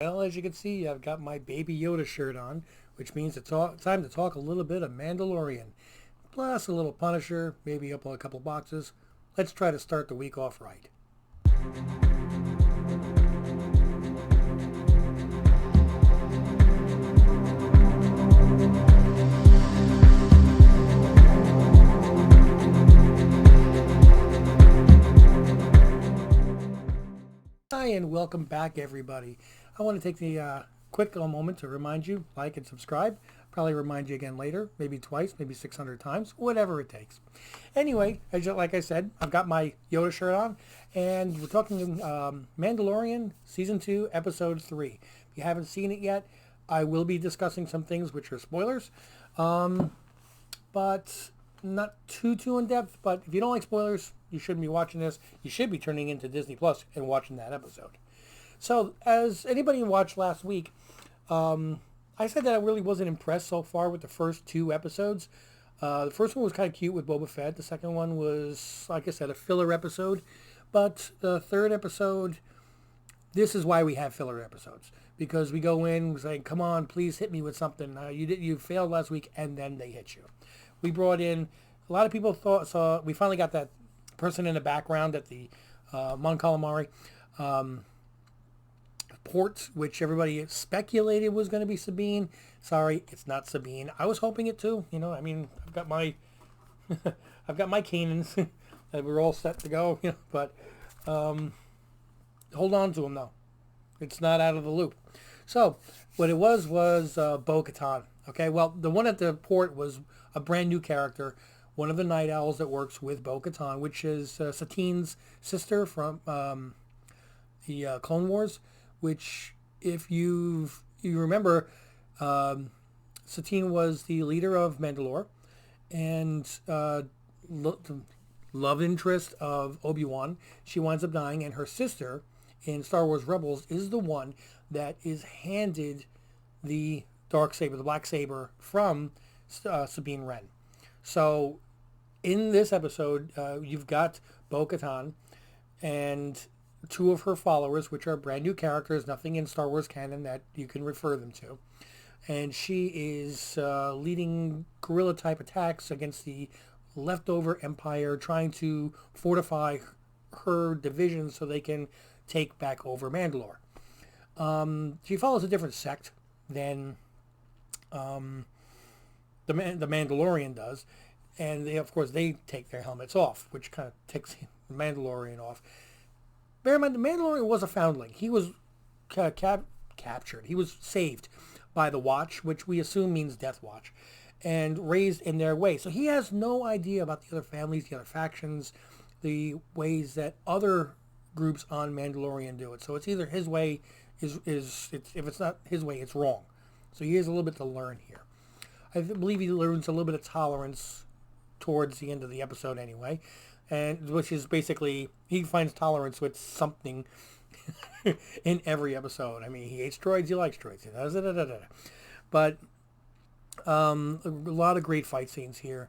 Well, as you can see, I've got my Baby Yoda shirt on, which means it's time to talk a little bit of Mandalorian. Plus a little Punisher, maybe up on a couple boxes. Let's try to start the week off right. Hi, and welcome back, everybody. I want to take the quick little moment to remind you, like and subscribe. Probably remind you again later, maybe twice, maybe 600 times, whatever it takes. Anyway, like I said, I've got my Yoda shirt on, and we're talking Mandalorian Season 2, Episode 3. If you haven't seen it yet, I will be discussing some things which are spoilers, but not too in depth. But if you don't like spoilers, you shouldn't be watching this. You should be turning into Disney Plus and watching that episode. So, as anybody watched last week, I said that I really wasn't impressed so far with the first two episodes. The first one was kind of cute with Boba Fett. The second one was, like I said, a filler episode. But the third episode, this is why we have filler episodes. Because we go in saying, come on, please hit me with something. You failed last week, and then they hit you. We brought in, a lot of people saw, we finally got that person in the background at the Mon Calamari port, which everybody speculated was going to be Sabine. Sorry, it's not Sabine. I was hoping it too. I've got my I've got my Kanans that we're all set to go. But hold on to them though. It's not out of the loop. So what it was Bo-Katan. Okay, well the one at the port was a brand new character. One of the Night Owls that works with Bo-Katan, which is Satine's sister from the Clone Wars, which, if you remember, Satine was the leader of Mandalore and love interest of Obi-Wan. She winds up dying, and her sister in Star Wars Rebels is the one that is handed the Darksaber, the Black Saber, from Sabine Wren. So in this episode, you've got Bo-Katan and two of her followers, which are brand new characters, nothing in Star Wars canon that you can refer them to. And she is leading guerrilla-type attacks against the leftover Empire, trying to fortify her division so they can take back over Mandalore. She follows a different sect than the Mandalorian does. And of course, they take their helmets off, which kind of takes the Mandalorian off. Bear in mind, the Mandalorian was a foundling. He was captured. He was saved by the Watch, which we assume means Death Watch, and raised in their way. So he has no idea about the other families, the other factions, the ways that other groups on Mandalorian do it. So it's either his way if it's not his way, it's wrong. So he has a little bit to learn here. I believe he learns a little bit of tolerance towards the end of the episode anyway, and which is basically he finds tolerance with something in every episode. I mean, he hates droids, he likes droids. But a lot of great fight scenes here.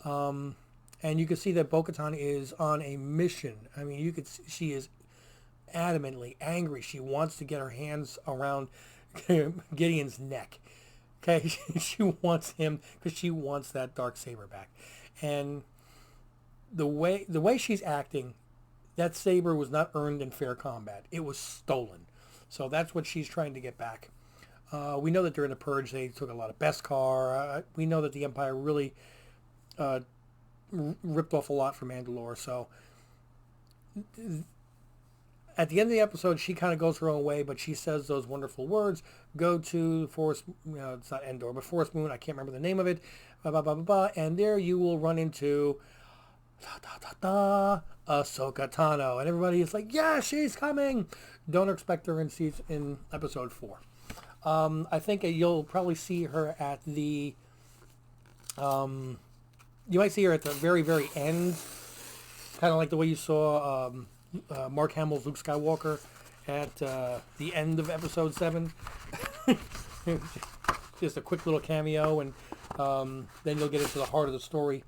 And you can see that Bo-Katan is on a mission. I mean, she is adamantly angry. She wants to get her hands around Gideon's neck. Okay, she wants him because she wants that Darksaber back. And the way she's acting, that saber was not earned in fair combat. It was stolen. So that's what she's trying to get back. We know that during the Purge, they took a lot of Beskar. We know that the Empire really ripped off a lot from Mandalore. So at the end of the episode, she kind of goes her own way, but she says those wonderful words, go to Forest, it's not Endor, but Forest Moon, I can't remember the name of it, blah, blah, blah, blah, blah, and there you will run into Ahsoka Tano, and everybody is like, yeah, she's coming. Don't expect her in episode 4. I think you'll probably see her at the, you might see her at the very, very end, kind of like the way you saw Mark Hamill's Luke Skywalker at the end of episode 7. Just a quick little cameo, and then you'll get into the heart of the story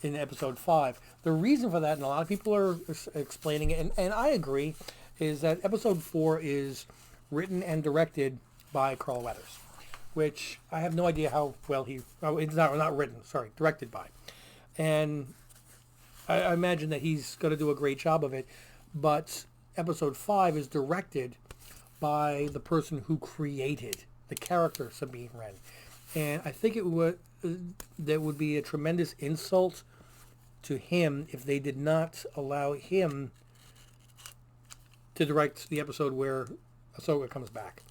in episode 5. The reason for that, and a lot of people are explaining it, and I agree, is that episode 4 is written and directed by Carl Weathers, which I have no idea how well it's not written, sorry, directed by. And I imagine that he's going to do a great job of it, but episode 5 is directed by the person who created the character Sabine Wren. And I think that would be a tremendous insult to him if they did not allow him to direct the episode where Ahsoka comes back.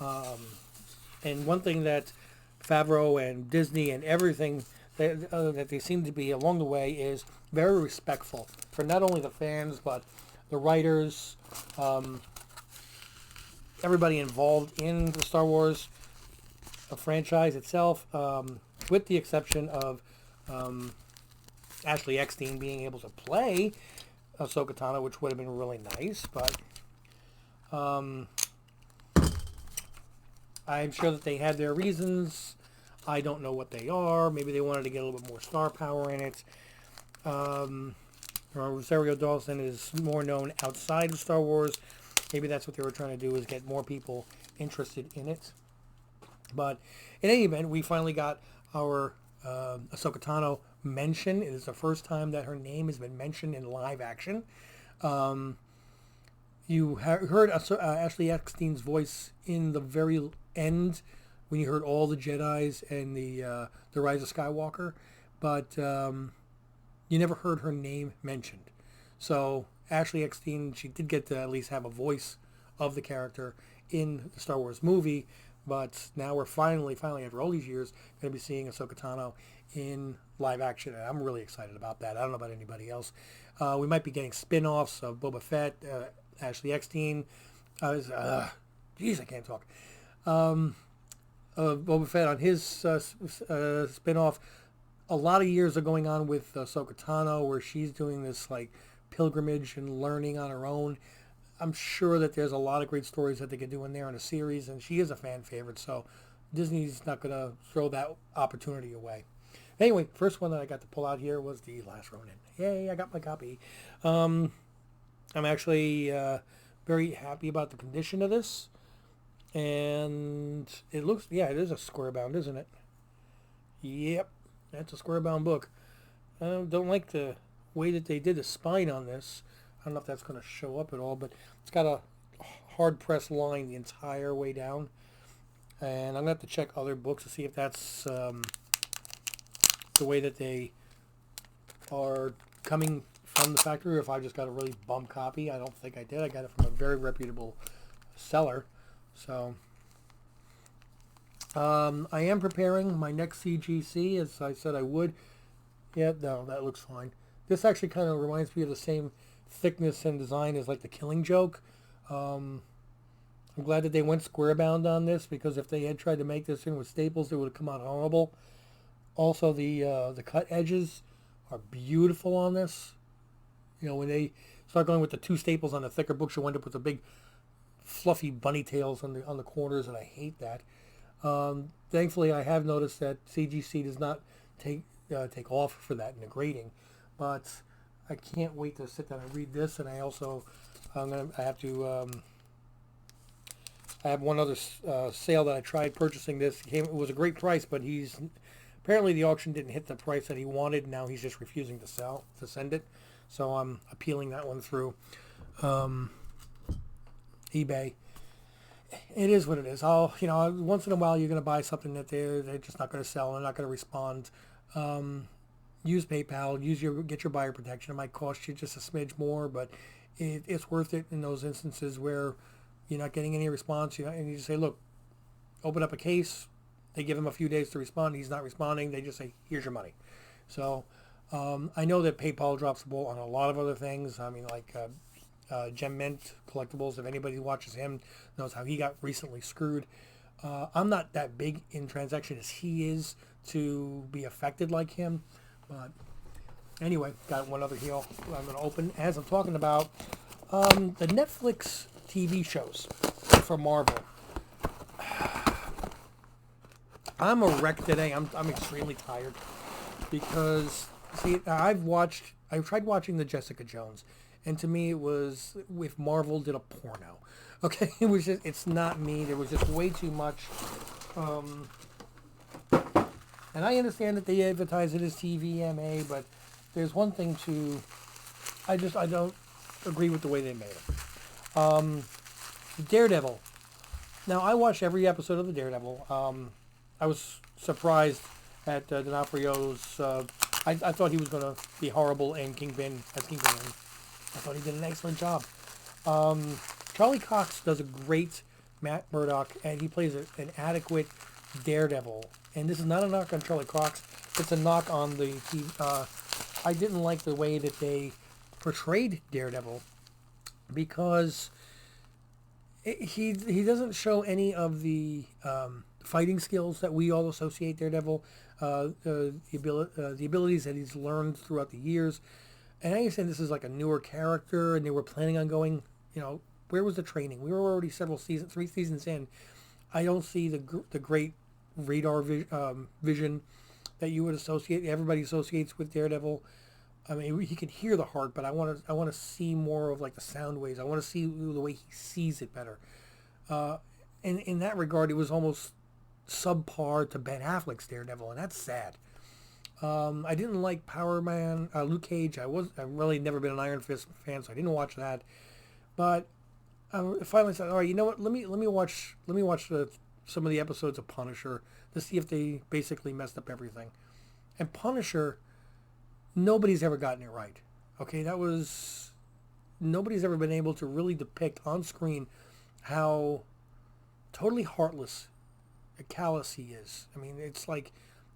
And one thing that Favreau and Disney and everything that they seem to be along the way is very respectful for not only the fans but the writers, everybody involved in the Star Wars franchise itself, with the exception of Ashley Eckstein being able to play Ahsoka Tano, which would have been really nice, but I'm sure that they had their reasons. I don't know what they are. Maybe they wanted to get a little bit more star power in it. Rosario Dawson is more known outside of Star Wars. Maybe that's what they were trying to do, is get more people interested in it. But in any event, we finally got our Ahsoka Tano mention. It is the first time that her name has been mentioned in live action. You heard Ashley Eckstein's voice in the very end when you heard all the Jedis and the Rise of Skywalker, but you never heard her name mentioned. So Ashley Eckstein, she did get to at least have a voice of the character in the Star Wars movie, but now we're finally after all these years going to be seeing Ahsoka Tano in live action, and I'm really excited about that. I don't know about anybody else. We might be getting spin-offs of Boba Fett, Ashley Eckstein. Jeez, I can't talk. Boba Fett on his spin-off. A lot of years are going on with Ahsoka Tano, where she's doing this like pilgrimage and learning on her own. I'm sure that there's a lot of great stories that they could do in there in a series, and she is a fan favorite, so Disney's not going to throw that opportunity away. Anyway, first one that I got to pull out here was The Last Ronin. Yay, I got my copy. I'm actually very happy about the condition of this, and it looks, yeah, it is a square bound, isn't it? Yep, that's a square bound book. I don't like the way that they did the spine on this. I don't know if that's going to show up at all, but it's got a hard press line the entire way down. And I'm going to have to check other books to see if that's the way that they are coming from the factory, or if I just got a really bum copy. I don't think I did. I got it from a very reputable seller. So I am preparing my next CGC, as I said I would. Yeah, no, that looks fine. This actually kind of reminds me of the same thickness and design as like the Killing Joke. I'm glad that they went square bound on this, because if they had tried to make this in with staples, it would have come out horrible. Also, the cut edges are beautiful on this. You know, when they start going with the two staples on the thicker books, you end up with the big fluffy bunny tails on the corners, and I hate that. Thankfully, I have noticed that CGC does not take off for that in the grading, but I can't wait to sit down and read this. And I also I have one other sale that I tried purchasing this. It was a great price, but apparently the auction didn't hit the price that he wanted. Now he's just refusing to send it. So I'm appealing that one through eBay. It is what it is. Once in a while you're going to buy something that they're just not going to sell. They're not going to respond. Use PayPal. Get your buyer protection. It might cost you just a smidge more, but it's worth it in those instances where you're not getting any response. And you just say, look, open up a case. They give him a few days to respond. He's not responding. They just say, here's your money. So I know that PayPal drops the ball on a lot of other things. I mean, like Gem Mint Collectibles, if anybody watches him, knows how he got recently screwed. I'm not that big in transactions as he is to be affected like him. But anyway, got one other heel I'm going to open as I'm talking about the Netflix TV shows for Marvel. I'm a wreck today. I'm extremely tired because, see, I've tried watching the Jessica Jones, And to me, it was if Marvel did a porno. Okay, it was just, it's not me. There was just way too much. And I understand that they advertise it as TVMA, but there's one thing to, I don't agree with the way they made it. Daredevil. Now, I watched every episode of the Daredevil. I was surprised at D'Onofrio's, I thought he was going to be horrible in Kingpin. I thought he did an excellent job. Charlie Cox does a great Matt Murdock, and he plays an adequate Daredevil. And this is not a knock on Charlie Cox. It's a knock on the TV. I didn't like the way that they portrayed Daredevil because he doesn't show any of the fighting skills that we all associate Daredevil, the abilities that he's learned throughout the years. And I understand this is like a newer character, and they were planning on going, where was the training? We were already 3 seasons in. I don't see the great radar vision that you would associate. Everybody associates with Daredevil. I mean, he can hear the heart, but I want to see more of like the sound waves. I want to see the way he sees it better. And in that regard, it was almost subpar to Ben Affleck's Daredevil, and that's sad. I didn't like Power Man, Luke Cage. I've really never been an Iron Fist fan, so I didn't watch that. But I finally said, all right, you know what? Let me watch some of the episodes of Punisher to see if they basically messed up everything. And Punisher, nobody's ever gotten it right. Okay, nobody's ever been able to really depict on screen how totally heartless and callous he is. I mean, it's like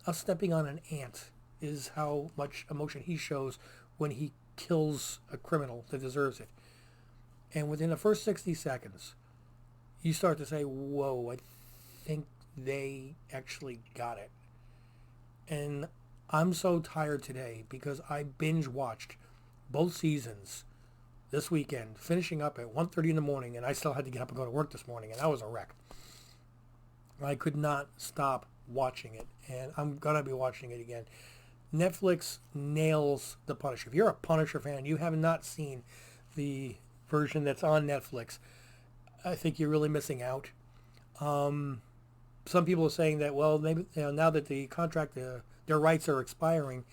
us stepping on an ant is how much emotion he shows when he kills a criminal that deserves it. And within the first 60 seconds, you start to say, whoa, I think they actually got it. And I'm so tired today because I binge watched both seasons this weekend, finishing up at 1:30 in the morning, and I still had to get up and go to work this morning, and that was a wreck. I could not stop watching it, and I'm going to be watching it again. Netflix nails the Punisher. If you're a Punisher fan, you have not seen the version that's on Netflix, I think you're really missing out. Some people are saying that, well, maybe now that the contract, their rights are expiring,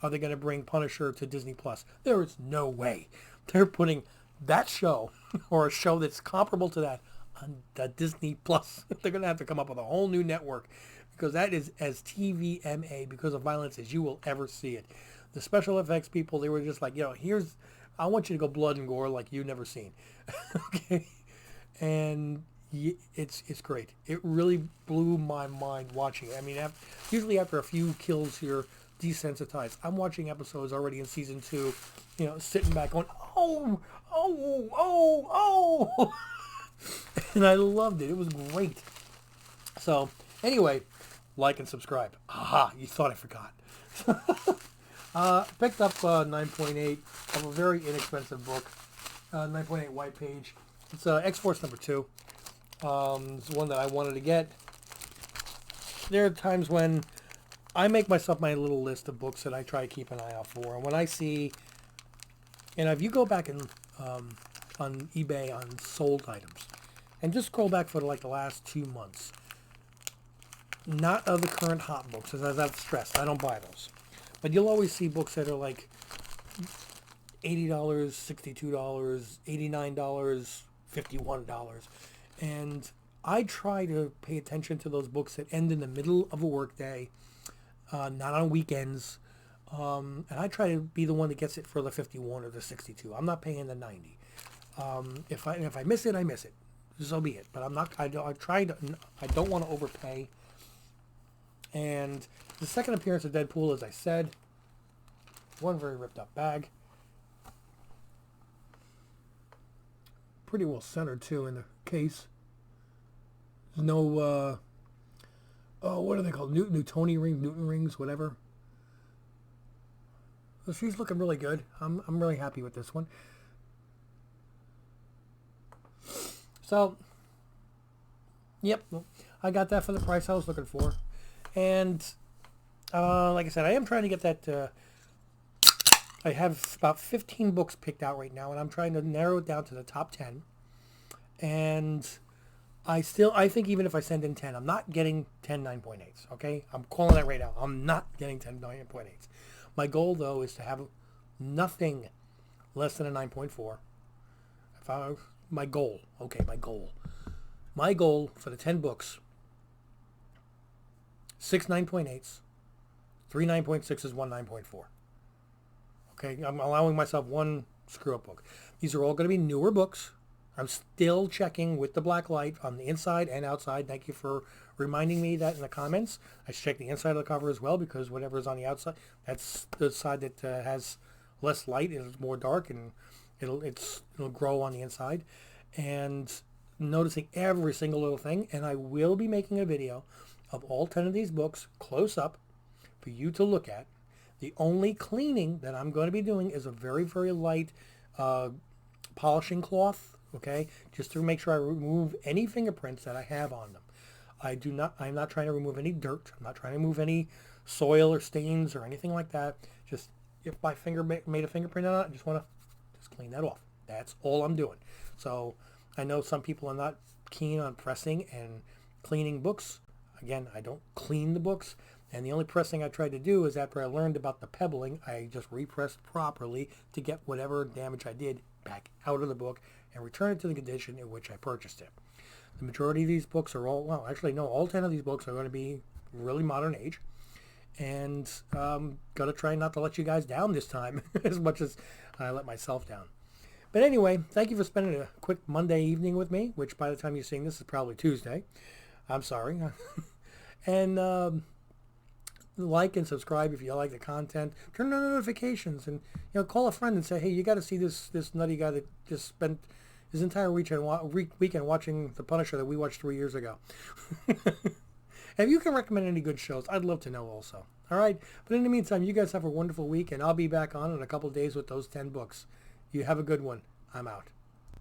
are they going to bring Punisher to Disney Plus? There is no way they're putting that show or a show that's comparable to that on the Disney Plus. They're going to have to come up with a whole new network because that is as TVMA because of violence as you will ever see it. The special effects people, they were just like, I want you to go blood and gore like you've never seen. Okay, and it's great. It really blew my mind watching it. I mean, usually after a few kills, you're desensitized. I'm watching episodes already in season 2, sitting back going, oh, and I loved it. It was great. So anyway, like and subscribe. Aha, you thought I forgot. Picked up 9.8 of a very inexpensive book, 9.8 white page. It's X-Force number 2. It's one that I wanted to get. There are times when I make myself my little list of books that I try to keep an eye out for. And when I see, and if you go back and on eBay on sold items, and just scroll back for like the last 2 months, not of the current hot books, as I've stressed, I don't buy those. But you'll always see books that are like $80, $62, $89, $51. And I try to pay attention to those books that end in the middle of a workday, not on weekends. And I try to be the one that gets it for the 51 or the 62. I'm not paying the 90. If I miss it, I miss it. So be it. But I don't want to overpay. And the second appearance of Deadpool, as I said, one very ripped up bag. Pretty well centered too in the case. There's no, what are they called? Newton rings, whatever. So she's looking really good. I'm really happy with this one. So, yep, I got that for the price I was looking for. And like I said, I am trying to get that I have about 15 books picked out right now, and I'm trying to narrow it down to the top 10. And I think even if I send in 10, I'm not getting 10 9.8s, okay? I'm calling that right now. I'm not getting 10 9.8s. My goal, though, is to have nothing less than a 9.4. My goal for the 10 books, 6 9.8s, 3 9.6s, 1 9.4. Okay, I'm allowing myself one screw-up book. These are all going to be newer books. I'm still checking with the black light on the inside and outside. Thank you for reminding me that in the comments. I should check the inside of the cover as well, because whatever is on the outside, that's the side that has less light and is more dark, and it'll grow on the inside. And noticing every single little thing. And I will be making a video of all 10 of these books close up for you to look at. The only cleaning that I'm going to be doing is a very, very light polishing cloth. Okay, just to make sure I remove any fingerprints that I have on them. I'm not trying to remove any dirt. I'm not trying to remove any soil or stains or anything like that. Just if my finger made a fingerprint on it, I just want to just clean that off. That's all I'm doing. So I know some people are not keen on pressing and cleaning books. Again, I don't clean the books. And the only pressing I tried to do is after I learned about the pebbling, I just repressed properly to get whatever damage I did back out of the book and return it to the condition in which I purchased it. The majority of these books are all 10 of these books are going to be really modern age. And going to try not to let you guys down this time as much as I let myself down. But anyway, thank you for spending a quick Monday evening with me, which by the time you're seeing this is probably Tuesday. I'm sorry. And like and subscribe if you like the content. Turn on notifications, and call a friend and say, hey, you got to see this nutty guy that just spent his entire weekend watching The Punisher that we watched 3 years ago. If you can recommend any good shows, I'd love to know also. All right? But in the meantime, you guys have a wonderful week, and I'll be back on in a couple days with those 10 books. You have a good one. I'm out.